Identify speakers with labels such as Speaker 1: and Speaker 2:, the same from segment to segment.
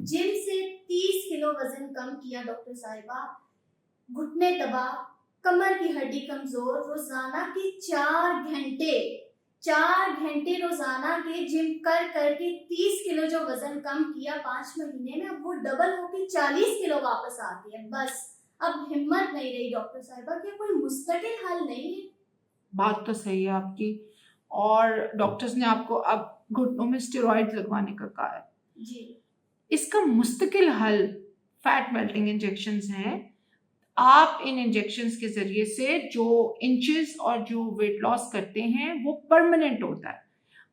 Speaker 1: Gym से 30 kilo वजन कम किया डॉक्टर साहिबा, घुटने दबा, कमर की हड्डी कमजोर, रोजाना के 4 घंटे रोजाना के जिम कर करके 30 किलो जो वजन कम किया 5 महीने में, अब वो डबल होके 40 किलो वापस आती है। बस अब हिम्मत नहीं रही डॉक्टर साहिबा, क्या कोई मुस्तकिल हल नहीं है?
Speaker 2: बात तो सही है आपकी। और डॉक्टर्स ने आपको अब घुटनों में स्टेरॉइड लगवाने का कहा है।
Speaker 1: जी।
Speaker 2: इसका मुस्तकिल हल फैट मेल्टिंग इंजेक्शंस हैं। आप इन इंजेक्शंस के ज़रिए से जो इंचेस और जो वेट लॉस करते हैं वो परमानेंट होता है।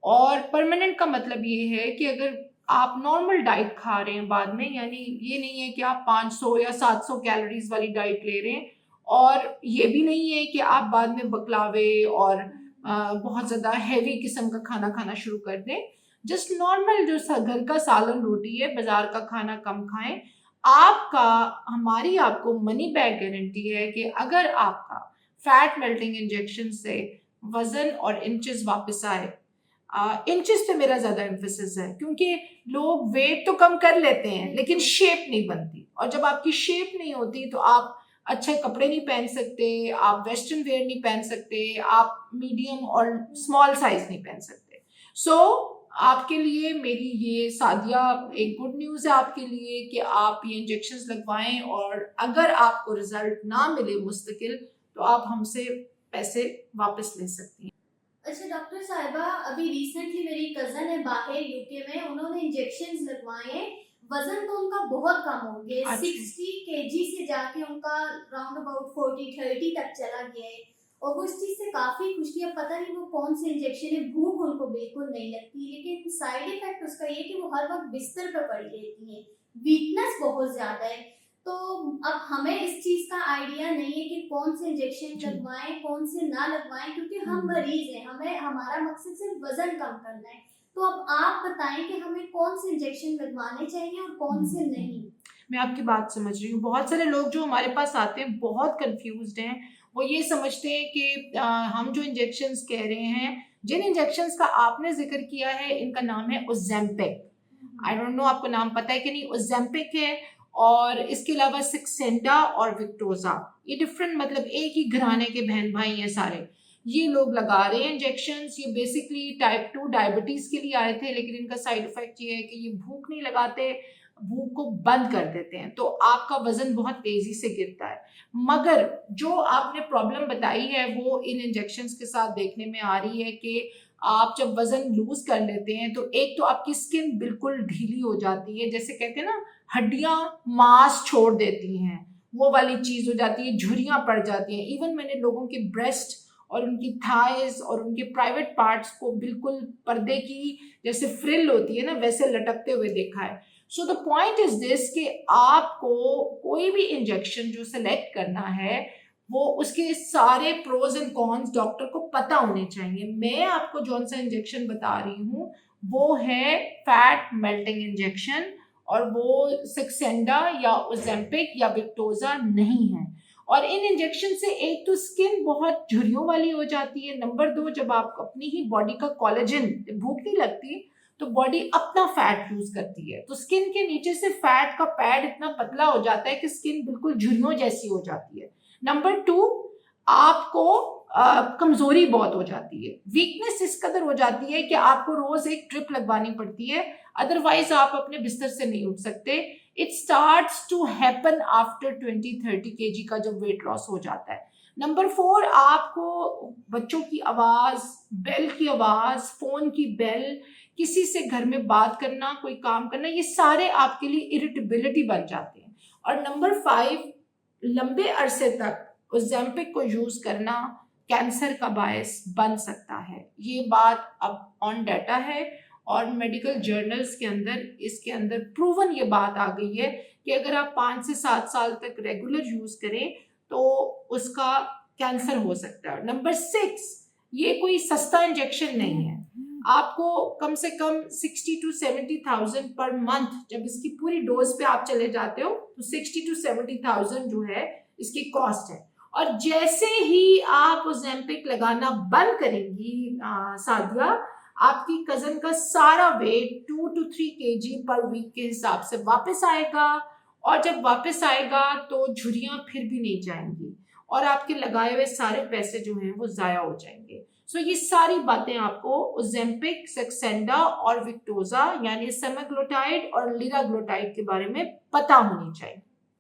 Speaker 2: और परमानेंट का मतलब ये है कि अगर आप नॉर्मल डाइट खा रहे हैं बाद में, यानी ये नहीं है कि आप 500 या 700 कैलोरीज वाली डाइट ले रहे हैं, और ये भी नहीं है कि आप बाद में बकलावे और बहुत ज़्यादा हैवी किस्म का खाना खाना शुरू कर दें। जस्ट नॉर्मल जो घर का सालन रोटी है, बाजार का खाना कम खाएं। आपका हमारी आपको मनी बैक गारंटी है कि अगर आपका फैट मेल्टिंग इंजेक्शन से वजन और इंचेस वापस आए, इंचेस पे मेरा ज्यादा एम्फेसिस है, क्योंकि लोग वेट तो कम कर लेते हैं लेकिन शेप नहीं बनती, और जब आपकी शेप नहीं होती तो आप अच्छे कपड़े नहीं पहन सकते, आप वेस्टर्न वेयर नहीं पहन सकते, आप मीडियम और स्मॉल साइज नहीं पहन सकते। सो आपके लिए मेरी ये सादिया एक गुड न्यूज़ है आपके लिए कि आप ये इंजेक्शंस लगवाएं, और अगर आपको रिजल्ट ना मिले मुस्तकिल, तो आप हमसे पैसे वापस ले सकती हैं।
Speaker 1: अच्छा डॉक्टर साहिबा, अभी रिसेंटली मेरी कजन है बाहर यूके में, उन्होंने इंजेक्शंस लगवाए, वजन तो उनका बहुत कम हो गया, 60 kg से जाके उनका राउंड अबाउट 40-30 तक चला गया है, और वो इस चीज से काफी खुश थी। अब पता नहीं वो कौन से इंजेक्शन है, भूख उनको बिल्कुल नहीं लगती, लेकिन साइड इफेक्ट उसका ये कि वो हर वक्त बिस्तर पर पड़ी रहती है, वीकनेस बहुत ज्यादा है। तो अब हमें इस चीज का आइडिया नहीं है कि कौन से इंजेक्शन लगवाएं कौन से ना लगवाएं, क्योंकि हम मरीज हैं, हमें हमारा मकसद सिर्फ वजन कम करना है। तो अब आप बताएं कि हमें कौन से इंजेक्शन लगवाने चाहिए और कौन से नहीं।
Speaker 2: मैं आपकी बात समझ रही हूँ। बहुत सारे लोग जो हमारे पास आते हैं बहुत कंफ्यूज्ड हैं। वो ये समझते हैं कि हम जो इंजेक्शंस कह रहे हैं, जिन इंजेक्शंस का आपने जिक्र किया है, इनका नाम है ओज़ेम्पिक। आई डोंट नो आपको नाम पता है कि नहीं। ओज़ेम्पिक है, और इसके अलावा सिक्सेंडा और विक्टोजा, ये डिफरेंट, मतलब एक ही घराने के बहन भाई हैं सारे। ये लोग लगा रहे हैं इंजेक्शंस। ये बेसिकली टाइप 2 डायबिटीज के लिए आए थे, लेकिन इनका साइड इफेक्ट ये है कि ये भूख नहीं लगाते, भूख को बंद कर देते हैं, तो आपका वजन बहुत तेजी से गिरता है। मगर जो आपने प्रॉब्लम बताई है वो इन इंजेक्शंस के साथ देखने में आ रही है कि आप जब वजन लूज कर लेते हैं तो एक तो आपकी स्किन बिल्कुल ढीली हो जाती है, जैसे कहते हैं ना हड्डियां मांस छोड़ देती हैं, वो वाली चीज हो जाती है, झुर्रियां पड़ जाती हैं। इवन मैंने लोगों के ब्रेस्ट और उनकी थाइज और उनके प्राइवेट पार्ट्स को बिल्कुल पर्दे की जैसे फ्रिल होती है ना, वैसे लटकते हुए देखा है। So the point is this कि आपको कोई भी इंजेक्शन जो सेलेक्ट करना है, वो उसके सारे प्रोज एंड कॉन्स डॉक्टर को पता होने चाहिए। मैं आपको जौन सा इंजेक्शन बता रही हूँ वो है फैट मेल्टिंग इंजेक्शन, और वो सिक्सेंडा या ओज़ेम्पिक या विक्टोजा नहीं है। और इन इंजेक्शन से एक तो स्किन बहुत झुर्रियों वाली हो जाती है, नंबर 2 जब आप अपनी ही बॉडी का कोलेजन, भूख नहीं लगती तो बॉडी अपना फैट यूज करती है, तो स्किन के नीचे से फैट का पैड इतना पतला हो जाता है कि स्किन बिल्कुल झुर्रियों जैसी हो जाती है। नंबर 2, आपको कमजोरी बहुत हो जाती है, वीकनेस इस कदर हो जाती है कि आपको रोज एक ट्रिप लगवानी पड़ती है, अदरवाइज आप अपने बिस्तर से नहीं उठ सकते। It starts to happen after 20-30 kg का जब वेट लॉस हो जाता है। नंबर 4, आपको बच्चों की आवाज, बेल की आवाज, फोन की बेल, किसी से घर में बात करना, कोई काम करना, ये सारे आपके लिए इरिटेबिलिटी बन जाते हैं। और नंबर 5, लंबे अरसे तक ओज़ेम्पिक को यूज करना कैंसर का बायस बन सकता है। ये बात अब ऑन डाटा है, और मेडिकल जर्नल्स के अंदर इसके अंदर प्रूवन ये बात आ गई है कि अगर आप 5 से 7 साल तक रेगुलर यूज करें तो उसका कैंसर हो सकता है। नंबर 6, ये कोई सस्ता इंजेक्शन नहीं है। आपको कम से कम 60-70,000 पर मंथ, जब इसकी पूरी डोज पे आप चले जाते हो तो 60-70,000 जो है इसकी कॉस्ट है। और जैसे ही आप ओज़ेम्पिक लगाना बंद करेंगी सादिया, आपकी कजन का सारा वेट 2 to 3 kg पर वीक के हिसाब से वापस आएगा, और जब वापस आएगा तो झुर्रियां फिर भी नहीं जाएंगी और आपके लगाए हुए सारे पैसे जो हैं वो जाया हो जाएंगे। सो ये सारी बातें आपको ओजेम्पिक, सक्सेंडा और विक्टोजा यानी सेमाग्लोटाइड और लिराग्लोटाइड के बारे में पता होनी चाहिए।